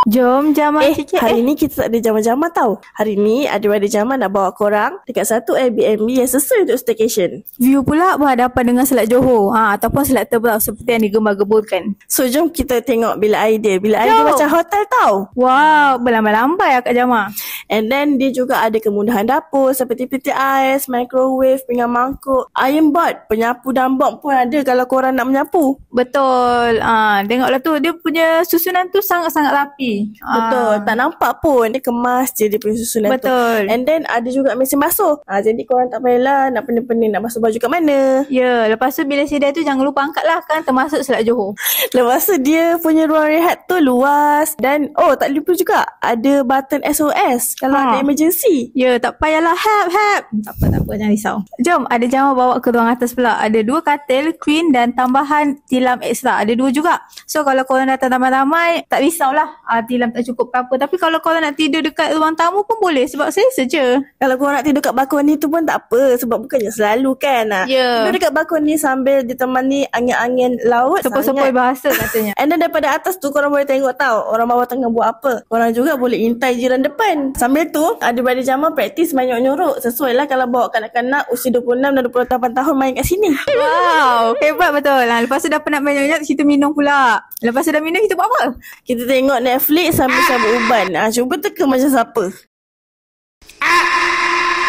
Jom jaman sikit. Hari ni kita tak ada jaman-jaman tau. Hari ni adik-adik jaman nak bawa korang dekat satu Airbnb yang sesuai untuk staycation. View pula berhadapan dengan Selat Johor. Ataupun Selat Terbang seperti yang digembar-geburkan. So jom kita tengok bilik air dia. Bilik air dia macam hotel tau. Wow, berlambai-lambai Kak Jama. And then dia juga ada kemudahan dapur seperti peti ais, microwave, pinggan mangkuk, iron board, penyapu dan mop pun ada kalau korang nak menyapu. Betul. Tengoklah tu, dia punya susunan tu sangat-sangat rapi. Betul. Tak nampak pun. Dia kemas je dia punya susunan tu. Betul. And then ada juga mesin basuh. Jadi korang tak payahlah nak pening-pening nak basuh baju kat mana. Ya, lepas tu bila sidai tu jangan lupa angkat lah kan, termasuk Selat Johor. Lepas tu dia punya ruang rehat tu luas. Dan tak lupa juga ada button SOS kalau ada emergency. Ya, tak payahlah help. Tak apa, jangan risau. Jom, ada Jama bawa ke ruang atas pula. Ada 2 katil, queen dan tambahan tilam ekstra. Ada 2 juga. So kalau korang datang ramai-ramai, tak risaulah tilam tak cukup ke apa. Tapi kalau korang nak tidur dekat ruang tamu pun boleh, sebab selesa je. Kalau korang nak tidur kat balkoni tu pun tak apa, sebab bukannya selalu kan. Tidur dekat balkoni sambil ditemani angin-angin laut. Sepoi-sepoi bahasa katanya. And then daripada atas tu korang boleh tengok tau orang bawah tengah buat apa. Korang juga boleh intai jiran depan. Sambil tu adik-adik Jama praktis main nyorok. Sesuai lah kalau bawa kanak-kanak usia 26 dan 28 tahun main kat sini. Wow, hebat betul. Lepas tu dah penat main nyorok, kita minum pula. Lepas tu dah minum, kita buat apa? Kita tengok Netflix sambil cabut uban. Cuba teka macam siapa.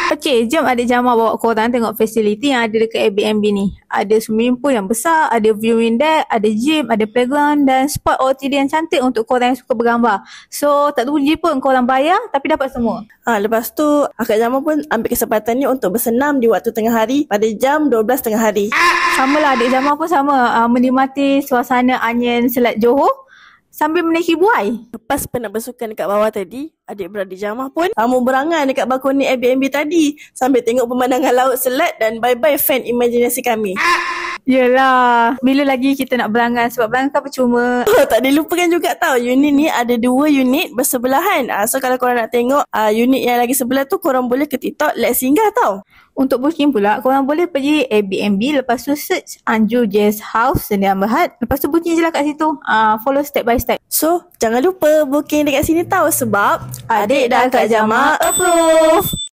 Okey, jom adik Jama bawa korang tengok fasiliti yang ada dekat Airbnb ni. Ada swimming pool yang besar, ada viewing deck, ada gym, ada playground dan spot OOTD yang cantik untuk korang yang suka bergambar. So, tak rugi pun korang bayar tapi dapat semua. Lepas tu Akak Jama pun ambil kesempatan ni untuk bersenam di waktu tengah hari pada jam 12 tengah hari. Sama lah, adik Jama pun sama. Menikmati suasana angin Selat Johor sambil menaiki buai. Lepas penat bersukan dekat bawah tadi, adik-beradik Jamah pun mau berangan dekat balkoni Airbnb tadi sambil tengok pemandangan laut Selat dan bye-bye fan imajinasi kami. Yelah, bila lagi kita nak berangan, sebab berangan kan percuma. Tak dilupakan juga tau, unit ni ada 2 unit bersebelahan. So kalau korang nak tengok unit yang lagi sebelah tu, korang boleh ke TikTok Let's Singgah tau. Untuk booking pula, korang boleh pergi Airbnb, lepas tu search Anju Guest House Sdn Bhd. Lepas tu booking je lah kat situ. Follow step by step. So, jangan lupa booking dekat sini tau sebab adik dan Kak Jama approve.